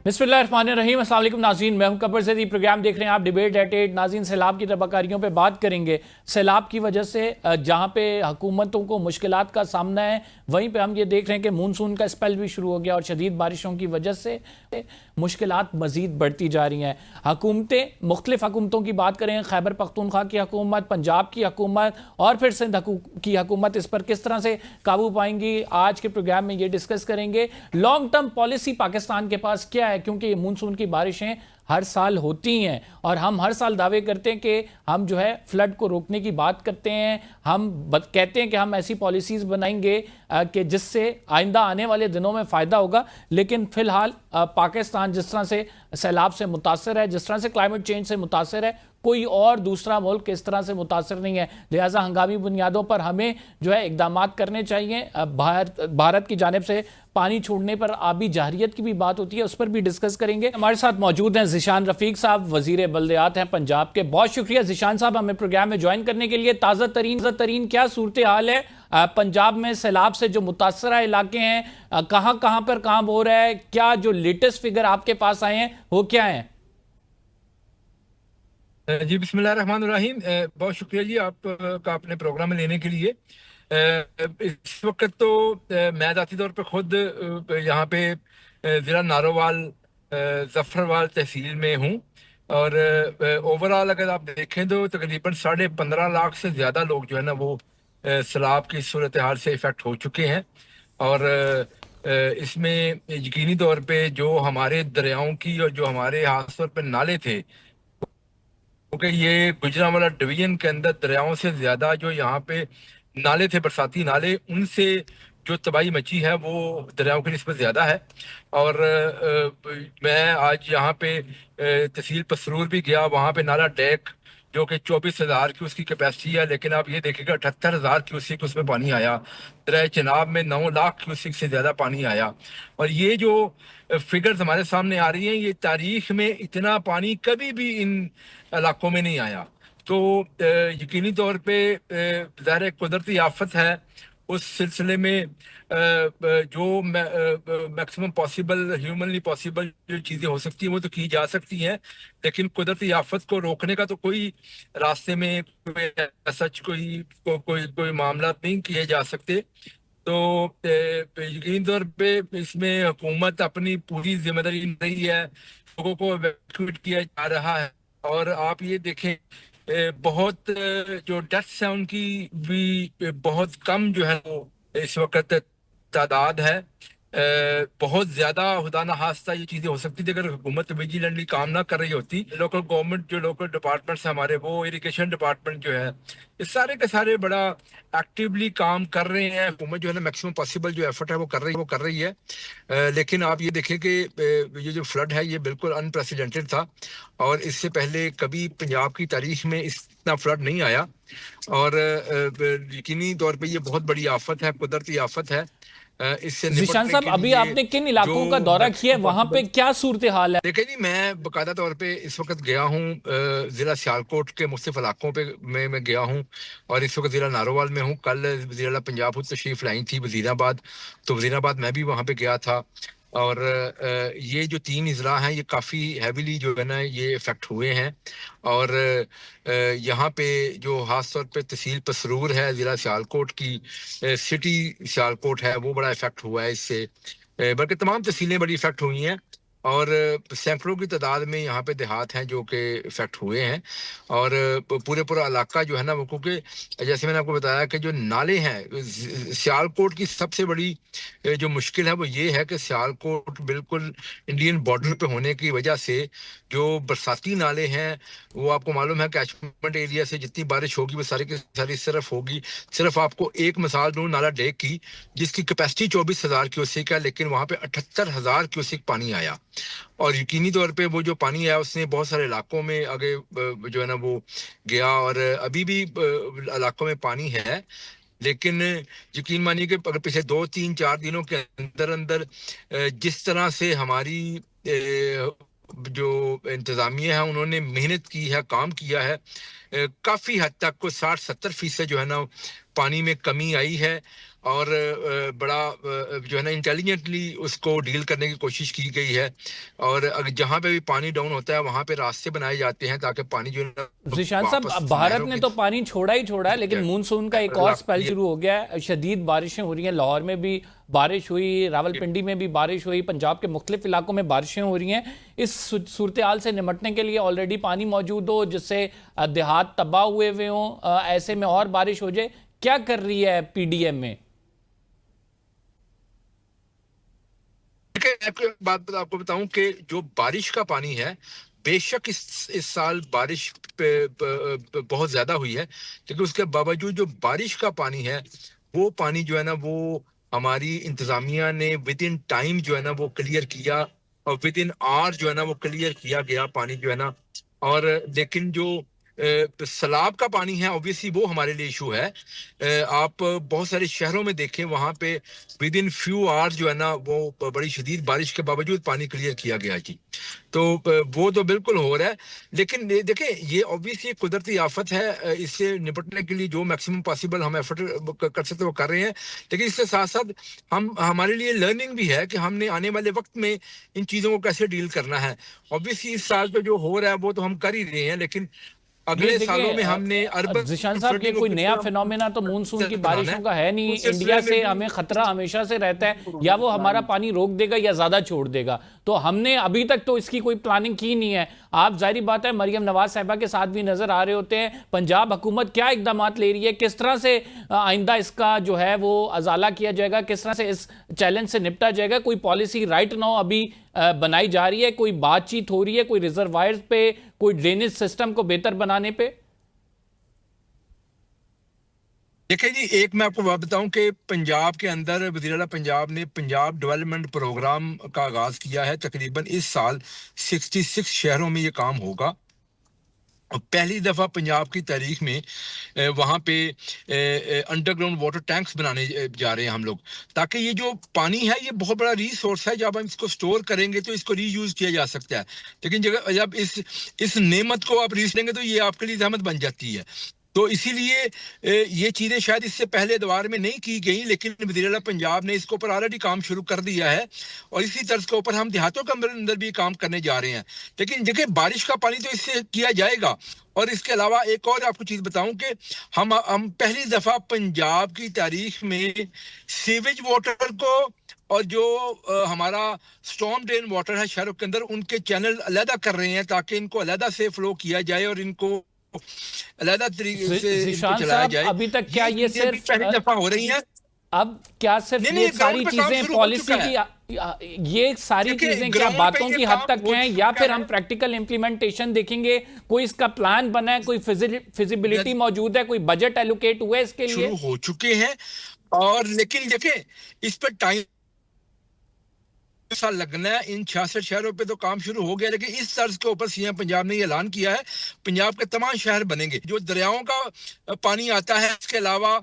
बिस्मिल्लाहिर्रहमानिर्रहीम। अस्सलाम वालेकुम नाज़रीन, मैं हूं कब्र ज़ेदी। प्रोग्राम देख रहे हैं आप डिबेट एट 8। नाज़रीन, सैलाब की तबाकारियों पे बात करेंगे। सैलाब की वजह से जहां पे हुकूमतों को मुश्किलात का सामना है, वहीं पे हम ये देख रहे हैं कि मानसून का स्पेल भी शुरू हो गया और शदीद बारिशों की वजह से मुश्किलात मज़ीद बढ़ती जा रही हैं। हुकूमतें, मुख्तलिफ हुकूमतों की बात करें, खैबर पख्तूनख्वा की हुकूमत, पंजाब की हुकूमत और फिर सिंध की हुकूमत, इस पर किस तरह से काबू पाएंगी, आज के प्रोग्राम में ये डिस्कस करेंगे। लॉन्ग टर्म पॉलिसी पाकिस्तान के पास क्या है, क्योंकि मानसून की बारिशें हर साल होती हैं और हम हर साल दावे करते हैं कि हम जो है फ्लड को रोकने की बात करते हैं। हम कहते हैं कि हम ऐसी पॉलिसीज बनाएंगे कि जिससे आइंदा आने वाले दिनों में फ़ायदा होगा। लेकिन फ़िलहाल पाकिस्तान जिस तरह से सैलाब से मुतासर है, जिस तरह से क्लाइमेट चेंज से मुतासर है, कोई और दूसरा मुल्क इस तरह से मुतासर नहीं है। लिहाजा हंगामी बुनियादों पर हमें जो है इकदाम करने चाहिए। भारत की जानिब से पानी छोड़ने पर आबी जाहरियत की भी बात होती है, उस पर भी डिस्कस करेंगे। हमारे साथ मौजूद हैं ज़िशान रफ़ीक साहब, वज़ीर बल्दियात हैं पंजाब के। बहुत शुक्रिया ज़िशान साहब हमें प्रोग्राम में ज्वाइन करने के लिए। ताज़ा तरीन क्या सूरत हाल है पंजाब में सैलाब से जो मुतासरा इलाके हैं, कहाँ कहाँ पर काम हो रहा है, क्या जो लेटेस्ट फिगर आपके पास आए हैं वो क्या है? जी बिस्मिल्लाहिर्रहमानिर्रहीम। बहुत शुक्रिया जी आपका अपने प्रोग्राम में लेने के लिए। इस वक्त तो मैं ज़ाती तौर पे खुद यहाँ पे ज़िला नारोवाल जफरवाल तहसील में हूँ। और ओवरऑल अगर आप देखें तो तकरीबन 15.5 लाख से ज़्यादा लोग जो है ना वो सैलाब की सूरत हाल से इफ़ेक्ट हो चुके हैं। और इसमें यकीनी तौर पे जो हमारे दरियाओं की और जो हमारे खास तौर पे नाले थे, क्योंकि ये गुजरांवाला डिवीजन के अंदर दरियाओं से ज्यादा जो यहाँ पे नाले थे, बरसाती नाले, उनसे जो तबाही मची है वो दरियाओं की निस्बत ज्यादा है। और मैं आज यहाँ पे तहसील पसरूर भी गया, वहाँ पे नाला डेक जो कि 24,000 की उसकी कैपेसिटी है, लेकिन आप ये देखिएगा 78,000 क्यूसिक उसमें पानी आया। दरिया चिनाब में 9 लाख क्यूसिक से ज्यादा पानी आया। और ये जो फिगर्स हमारे सामने आ रही हैं, ये तारीख में इतना पानी कभी भी इन इलाकों में नहीं आया। तो यकीनी तौर पे ज़ाहिर कुदरती आफत है। उस सिलसिले में जो मैक्सिमम पॉसिबल, ह्यूमनली पॉसिबल जो चीज़ें हो सकती हैं वो तो की जा सकती हैं, लेकिन कुदरती आफत को रोकने का तो कोई रास्ते में कोई सच कोई मामला नहीं किए जा सकते। तो यकीन तौर पे इसमें हुकूमत अपनी पूरी जिम्मेदारी रही है, लोगों को इवैक्यूएट किया जा रहा है। और आप ये देखें बहुत जो डेथ्स हैं उनकी भी बहुत कम जो है वो इस वक्त तादाद है। बहुत ज्यादा खुदा न खास्ता ये चीजें हो सकती थी अगर हुकूमत विजिलेंटली काम ना कर रही होती। लोकल गवर्नमेंट जो लोकल डिपार्टमेंट्स हैं हमारे, वो इरिगेशन डिपार्टमेंट जो है, ये सारे के सारे बड़ा एक्टिवली काम कर रहे हैं। हुकूमत जो है ना मैक्सिमम पॉसिबल जो एफर्ट है वो कर रही है। लेकिन आप ये देखें कि ये जो फ्लड है ये बिल्कुल अनप्रेसिडेंटेड था और इससे पहले कभी पंजाब की तारीख में इतना फ्लड नहीं आया। और यकीनी तौर पे ये बहुत बड़ी आफत है, कुदरती आफत है। इससे जिशान निपटने साहब, के अभी लिए आपने किन जो इलाकों का दौरा किया है, मैक्सिमम वहां पे पॉसिबल, क्या सूरत हाल है? देखिए जी, मैं बकायदा तौर पे इस वक्त गया हूँ जिला सियालकोट के मुख्तलिफ इलाकों पे मैं गया हूँ। और इस वक्त जिला नारोवाल में हूँ। कल जिला पंजाब तशरीफ लाई थी वजीराबाद, तो वजीराबाद मैं भी वहाँ पे गया था। और ये जो 3 इजला हैं ये काफ़ी हैविली जो है ना ये इफेक्ट हुए हैं। और यहाँ पे जो खास तौर पे तहसील पसरूर है, जिला सियालकोट की सिटी सियालकोट है, वो बड़ा इफेक्ट हुआ है इससे। बल्कि तमाम तहसीलें बड़ी इफेक्ट हुई हैं। और सैकड़ों की तादाद में यहाँ पे देहात हैं जो कि इफेक्ट हुए हैं। और पूरा इलाका जो है ना वो, क्योंकि जैसे मैंने आपको बताया कि जो नाले हैं, सियालकोट की सबसे बड़ी जो मुश्किल है वो ये है कि सियालकोट बिल्कुल इंडियन बॉर्डर पे होने की वजह से जो बरसाती नाले हैं, वो आपको मालूम है कैचमेंट एरिया से जितनी बारिश होगी वो सारी की सारी सिर्फ होगी। सिर्फ आपको एक मिसाल दूं नाला डेक की, जिसकी कैपेसिटी 24,000 क्यूसिक है, लेकिन वहां पे 78,000 क्यूसिक पानी आया। और यकीनी तौर पे वो जो पानी आया उसने बहुत सारे इलाकों में आगे जो है ना वो गया। और अभी भी इलाकों में पानी है, लेकिन यकीन मानिए कि अगर पिछले 2 3 4 दिनों के अंदर अंदर जिस तरह से हमारी जो इंतजामिया है उन्होंने मेहनत की है, काम किया है, काफी हद तक को 60-70% जो है ना पानी में कमी आई है। और बड़ा जो है ना इंटेलिजेंटली उसको डील करने की कोशिश की गई है। और अगर जहाँ पे भी पानी डाउन होता है वहाँ पे रास्ते बनाए जाते हैं ताकि पानी जो है ना जिशान साहब, वापस अब भारत नहरों ने की तो पानी छोड़ा ही छोड़ा है, लेकिन मानसून का एक और स्पेल ये शुरू हो गया है। शदीद बारिशें हो रही हैं, लाहौर में भी बारिश हुई, रावलपिंडी में भी बारिश हुई, पंजाब के मुख्तलिफ इलाकों में बारिशें हो रही हैं। इस सूरत हाल से निपटने के लिए ऑलरेडी पानी मौजूद हो, जिससे देहात तबाह हुए हों, ऐसे में और बारिश हो जाए, क्या कर रही है पीडीएम में? देखिए, एक बात आपको बताऊं कि जो बारिश का पानी है, बेशक इस साल बारिश बहुत ज्यादा हुई है, लेकिन उसके बावजूद जो बारिश का पानी है वो पानी जो है ना वो हमारी इंतजामिया ने विद इन टाइम जो है ना वो क्लियर किया, और विद इन आवर जो है ना वो क्लियर किया गया पानी जो है ना। और लेकिन जो सैलाब का पानी है ऑब्वियसली वो हमारे लिए इशू है। आप बहुत सारे शहरों में देखें, वहां पे विद इन फ्यू आवर्स जो है ना वो बड़ी शदीद बारिश के बावजूद पानी क्लियर किया गया जी। तो वो तो बिल्कुल हो रहा है, लेकिन देखें ये ऑब्वियसली कुदरती आफत है। इससे निपटने के लिए जो मैक्सिमम पॉसिबल हम एफर्ट कर सकते हैं वो कर रहे हैं, लेकिन इसके साथ साथ हम हमारे लिए लर्निंग भी है कि हमने आने वाले वक्त में इन चीज़ों को कैसे डील करना है। ऑब्वियसली इस साल तो जो हो रहा है वो तो हम कर ही रहे हैं, लेकिन ये अगले देखिए सालों में हमने जिशान अर्बन साहब, ये फ्लडिंग को कोई किस नया तरह फिनोमेना तो मानसून की बनाना बारिशों है का है नहीं। उस इंडिया सिलसिले में से भी हमें खतरा हमेशा से रहता है, या वो हमारा पानी रोक देगा या ज्यादा छोड़ देगा। तो हमने अभी तक तो इसकी कोई प्लानिंग की नहीं है। आप जाहिर बात है मरियम नवाज साहिबा के साथ भी नजर आ रहे होते हैं। पंजाब हुकूमत क्या इकदाम ले रही है, किस तरह से आइंदा इसका जो है वो अजाला किया जाएगा, किस तरह से इस चैलेंज से निपटा जाएगा? कोई पॉलिसी राइट नाउ अभी बनाई जा रही है, कोई बातचीत हो रही है, कोई रिजर्वायर्स पे, कोई ड्रेनेज सिस्टम को बेहतर बनाने पे? देखिए जी, एक मैं आपको बात बताऊं कि पंजाब के अंदर वज़ीर आला पंजाब ने पंजाब डेवलपमेंट प्रोग्राम का आगाज किया है। तकरीबन इस साल 66 शहरों में ये काम होगा। और पहली दफा पंजाब की तारीख में वहां पे अंडरग्राउंड वाटर टैंक्स बनाने जा रहे हैं हम लोग, ताकि ये जो पानी है ये बहुत बड़ा रिसोर्स है। जब हम इसको स्टोर करेंगे तो इसको रीयूज किया जा सकता है, लेकिन जब इस नेमत को आप रीस लेंगे तो ये आपके लिए जहमत बन जाती है। तो इसीलिए ये चीज़ें शायद इससे पहले दौर में नहीं की गई, लेकिन वज़ीर आला पंजाब ने इसके ऊपर ऑलरेडी काम शुरू कर दिया है, और इसी तर्ज के ऊपर हम देहातों के अंदर भी काम करने जा रहे हैं। लेकिन देखिए, बारिश का पानी तो इससे किया जाएगा। और इसके अलावा एक और आपको चीज़ बताऊं कि हम पहली दफ़ा पंजाब की तारीख में सीवेज वाटर को और जो हमारा स्टॉर्म ड्रेन वाटर है शहरों के अंदर, उनके चैनल अलहदा कर रहे हैं, ताकि इनको अलहदा से फ्लो किया जाए और इनको अलहदा तरीके से इनको जिशान चलाया साहब, जाए। अभी तक क्या ये चीजें भी सिर्फ पहली दफा हो रही हैं। अब क्या सिर्फ नहीं ये नहीं, सारी ग्राउंड पे काम चीजें शुरू हो पॉलिसी चुका है। की, ये सारी देखिए, चीजें क्या ग्राउंड पे बातों ये की हद काम तक हो हैं, या चुका फिर है। हम प्रैक्टिकल इंप्लीमेंटेशन देखेंगे? कोई इसका प्लान बना है, कोई फिजिबिलिटी मौजूद है, कोई बजट एलोकेट हुआ है इसके लिए? शुरू हो चुके हैं, और लेकिन देखिए इस पर टाइम साल लगना है। इन 66 शहरों पे तो काम शुरू हो गया, लेकिन इस तर्ज के ऊपर सीएम पंजाब ने ये ऐलान किया है पंजाब के तमाम शहर बनेंगे। जो दरियाओं का पानी आता है, इसके अलावा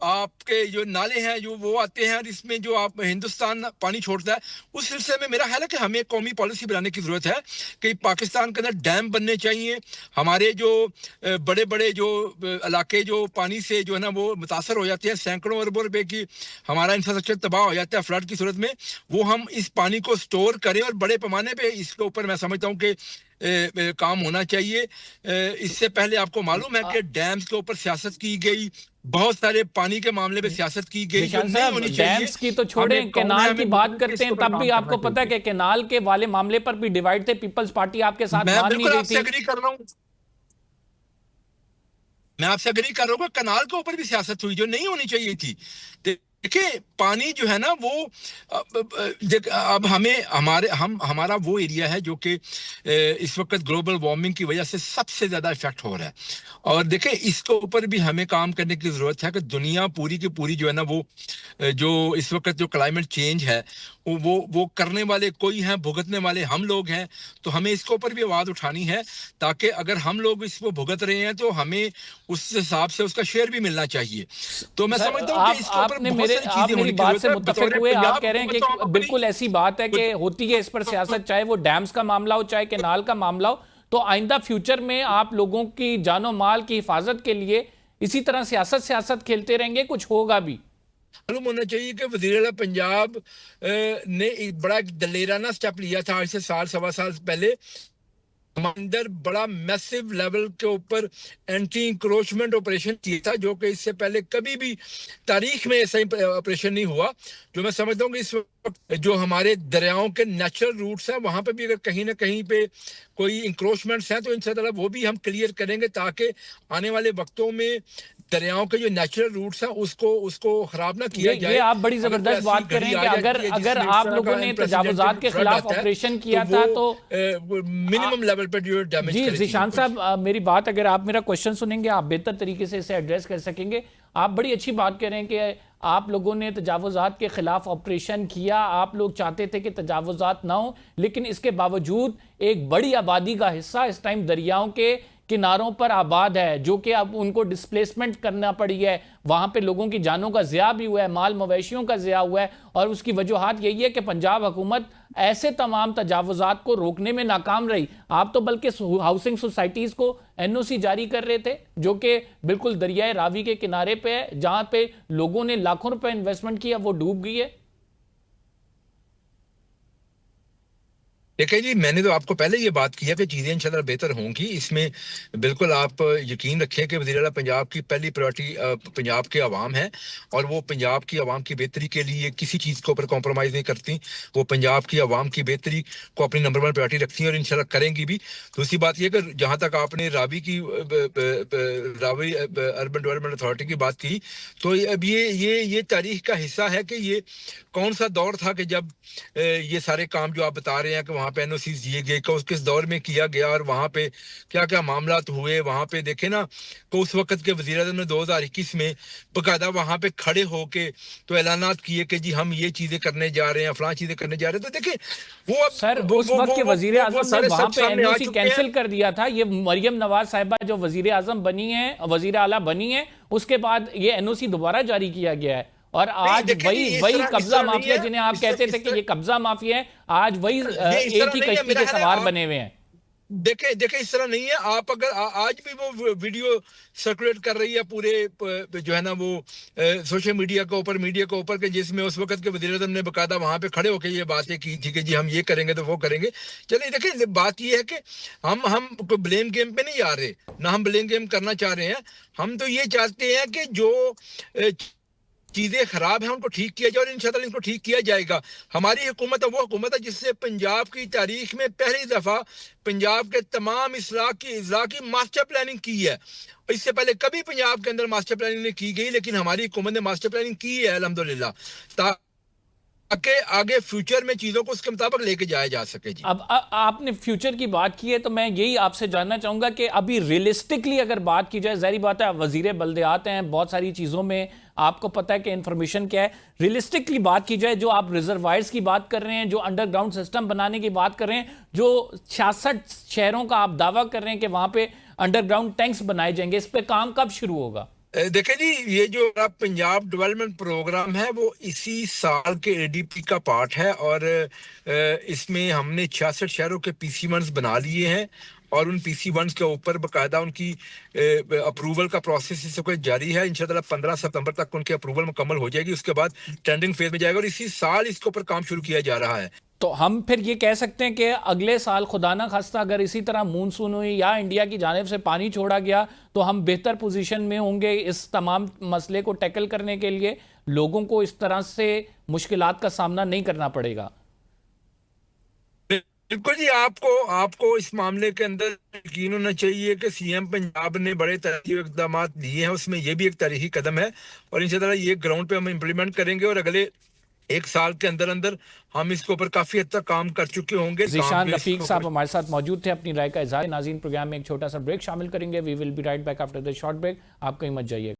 आपके जो नाले हैं जो वो आते हैं, और इसमें जो आप हिंदुस्तान पानी छोड़ता है, उस सिलसिले में मेरा ख्याल है कि हमें एक कौमी पॉलिसी बनाने की जरूरत है कि पाकिस्तान के अंदर डैम बनने चाहिए। हमारे जो बड़े बड़े जो इलाके जो पानी से जो है ना वो मुतासर हो जाते हैं, सैकड़ों अरबों रुपए की हमारा इंफ्रास्ट्रक्चर तबाह हो जाता है फ्लड की सूरत में, वो हम इस पानी को स्टोर करें और बड़े पैमाने पे इसके ऊपर मैं समझता हूँ कि काम होना चाहिए। इससे पहले आपको मालूम है कि डैम्स के ऊपर सियासत की गई, बहुत सारे पानी के मामले में सियासत की गई जो नहीं होनी चाहिए। डैम्स की तो छोड़ें, केनाल की बात करते हैं, तब भी आपको पता है कि केनाल के वाले मामले पर भी डिवाइड थे, पीपल्स पार्टी आपके साथ मैं मान नहीं बिल्कुल रही आपसे थी। एग्री कर रहा हूँ, मैं आपसे एग्री कर रहा हूँ, कनाल के ऊपर भी सियासत हुई जो नहीं होनी चाहिए थी। देखिए, पानी जो है ना वो अब हमें हमारा वो एरिया है जो कि इस वक्त ग्लोबल वार्मिंग की वजह से सबसे ज्यादा इफेक्ट हो रहा है। और देखिए, इसके ऊपर भी हमें काम करने की जरूरत है कि दुनिया पूरी की पूरी जो है ना वो जो इस वक्त जो क्लाइमेट चेंज है वो करने वाले कोई हैं, भुगतने वाले हम लोग हैं। तो हमें इसके ऊपर भी आवाज उठानी है, ताकि अगर हम लोग इसको भुगत रहे हैं तो हमें उस हिसाब से उसका शेयर भी मिलना चाहिए। तो मैं समझता हूँ कि इसके ऊपर आप मेरी बात से मुत्तफिक हुए? आप कह रहे हैं कि बिल्कुल ऐसी बात है कि होती है इस पर सियासत, चाहे वो डैम्स का मामला हो, चाहे केनाल का मामला हो। तो आइंदा फ्यूचर में आप लोगों की जानो माल की हिफाजत के लिए इसी तरह सियासत खेलते रहेंगे, कुछ होगा भी? मालूम होना चाहिए कि वज़ीर आला पंजाब ने एक बड़ा दलेराना स्टेप लिया था आज से साल सवा साल पहले। अंदर बड़ा मैसिव लेवल के ऊपर एंटी इंक्रोचमेंट ऑपरेशन किया था, जो कि इससे पहले कभी भी तारीख में ऐसा ऑपरेशन नहीं हुआ। जो मैं समझता हूँ कि इस वक्त जो हमारे दरियाओं के नेचुरल रूट्स हैं वहां पे भी अगर कहीं ना कहीं पे कोई इंक्रोचमेंट्स हैं तो इंशाल्लाह वो भी हम क्लियर करेंगे, ताकि आने वाले वक्तों में दरियाओं के जो नेचुरल रूट्स हैं उसको खराब ना किया जाए। ये आप बड़ी जबरदस्त बात कर रहे हैं कि अगर आप लोगों ने तजावुजात के खिलाफ ऑपरेशन किया था तो मिनिमम लेवल पे जो डैमेज जी ज़ीशान साहब, मेरी बात अगर आप मेरा क्वेश्चन सुनेंगे आप बेहतर तरीके से इसे एड्रेस कर सकेंगे। आप बड़ी अच्छी बात कर रहे हैं कि आप लोगों ने तजावुजात के खिलाफ ऑपरेशन किया, आप लोग चाहते थे कि तजावुजात ना हो, लेकिन इसके बावजूद एक बड़ी आबादी का हिस्सा इस टाइम दरियाओं के किनारों पर आबाद है, जो कि अब उनको डिस्प्लेसमेंट करना पड़ी है। वहां पे लोगों की जानों का ज़िया भी हुआ है, माल मवेशियों का ज़िया हुआ है, और उसकी वजूहात यही है कि पंजाब हुकूमत ऐसे तमाम तजावुजात को रोकने में नाकाम रही। आप तो बल्कि हाउसिंग सोसाइटीज़ को एनओसी जारी कर रहे थे, जो कि बिल्कुल दरियाए रावी के किनारे पे है, जहां पे लोगों ने लाखों रुपए इन्वेस्टमेंट किया, वो डूब गई है। देखिए जी, मैंने तो आपको पहले ये बात की है कि चीज़ें इंशाल्लाह बेहतर होंगी। इसमें बिल्कुल आप यकीन रखें कि वज़ीर आला पंजाब की पहली प्रायोरिटी पंजाब के अवाम है, और वो पंजाब की अवाम की बेहतरी के लिए किसी चीज़ के ऊपर कॉम्प्रोमाइज़ नहीं करती। वो पंजाब की अवाम की बेहतरी को अपनी नंबर 1 प्रायोरिटी रखती हैं और इंशाल्लाह करेंगी भी। दूसरी बात यह कि जहाँ तक आपने रावी अर्बन डेवलपमेंट अथॉरिटी की बात की, तो अब ये तारीख का हिस्सा है कि ये कौन सा दौर था कि जब ये सारे काम जो आप बता रहे हैं कि वहाँ पे एनओसी दिए गए, कि किस दौर में किया गया और वहाँ पे क्या क्या मामला हुए। वहाँ पे देखे ना कि उस वक्त के वज़ीर आज़म ने 2021 में बकायदा वहाँ पे खड़े होके तो ऐलानात किए कि जी हम ये चीजें करने जा रहे हैं, फलां चीजें करने जा रहे हैं। तो देखे वो अब सर उस वक्त के वजीर आजम ने वहां पे एनओसी कैंसिल कर दिया था। ये मरियम नवाज साहिबा जो वजीर आजम बनी है, वजीर आला बनी है, उसके बाद ये एनओसी दोबारा जारी किया गया है। और आज वही कब्जा माफिया जिन्हें आप कहते थे कि ये कब्जा माफिया है, आज वही एक ही कश्ती के सवार बने हुए हैं। देखे देखे इस तरह नहीं है। आप अगर आज भी वो वीडियो सर्कुलेट कर रही है पूरे जो है ना वो सोशल मीडिया के ऊपर के जिसमें उस वक्त के वज़ीर आज़म ने बकायदा वहां पे खड़े होकर ये बातें की थी कि जी हम ये करेंगे तो वो करेंगे। चलिए देखिए, बात ये है कि हम कोई ब्लेम गेम पे नहीं आ रहे, ना हम ब्लेम गेम करना चाह रहे हैं। हम तो ये चाहते हैं कि जो चीजें खराब हैं उनको ठीक किया जाए और इंशाल्लाह इनको ठीक किया जाएगा। हमारी हुकूमत वो हुकूमत है जिससे पंजाब की तारीख में पहली दफा पंजाब के तमाम इजला की मास्टर प्लानिंग की है। इससे पहले कभी पंजाब के अंदर मास्टर प्लानिंग नहीं की गई, लेकिन हमारी हुकूमत ने मास्टर प्लानिंग की है अल्हम्दुलिल्लाह, ताकि आगे फ्यूचर में चीजों को उसके मुताबिक लेके जाया जा सके। जी अब आपने फ्यूचर की बात की है तो मैं यही आपसे जानना चाहूंगा कि अभी रियलिस्टिकली अगर बात की जाए, जाहिर बात है वजीर बल्दियात हैं, बहुत सारी चीजों में आपको पता है कि इंफॉर्मेशन क्या है। रियलिस्टिकली बात की जाए, जो आप रिजर्वायर्स की बात कर रहे हैं, जो अंडरग्राउंड सिस्टम बनाने की बात कर रहे हैं, जो 66 शहरों का आप दावा कर रहे हैं कि वहां पे अंडरग्राउंड टैंक्स बनाए जाएंगे, इस पे काम कब शुरू होगा? देखें जी, ये जो पंजाब डेवलपमेंट प्रोग्राम है वो इसी साल के एडीपी का पार्ट है, और इसमें हमने 66 शहरों के PC1s बना लिए हैं, और उन PC1s के ऊपर बकायदा उनकी अप्रूवल का प्रोसेस इस वक्त जारी है। इंशाल्लाह 15 सितंबर तक उनकी अप्रूवल मुकम्मल हो जाएगी, उसके बाद टेंडरिंग फेज में जाएगा, और इसी साल इसके ऊपर काम शुरू किया जा रहा है। तो हम फिर ये कह सकते हैं कि अगले साल खुदा ना खास्ता अगर इसी तरह मूनसून हुई या इंडिया की जानिब से पानी छोड़ा गया तो हम बेहतर पोजीशन में होंगे इस तमाम मसले को टैकल करने के लिए, लोगों को इस तरह से मुश्किलात का सामना नहीं करना पड़ेगा। बिल्कुल जी, आपको इस मामले के अंदर यकीन होना चाहिए कि सीएम पंजाब ने बड़े तारीखी इकदाम लिए हैं, उसमें यह भी एक तारीखी कदम है, और इंशाल्लाह ये ग्राउंड पे हम इम्प्लीमेंट करेंगे, और अगले एक साल के अंदर अंदर हम इसके ऊपर काफी हद तक काम कर चुके होंगे। ज़ीशान रफीक साहब हमारे साथ मौजूद थे, अपनी राय का इजहार। नाज़रीन, प्रोग्राम में एक छोटा सा ब्रेक शामिल करेंगे। We will be right back after the short break. आप कहीं मत जाइए।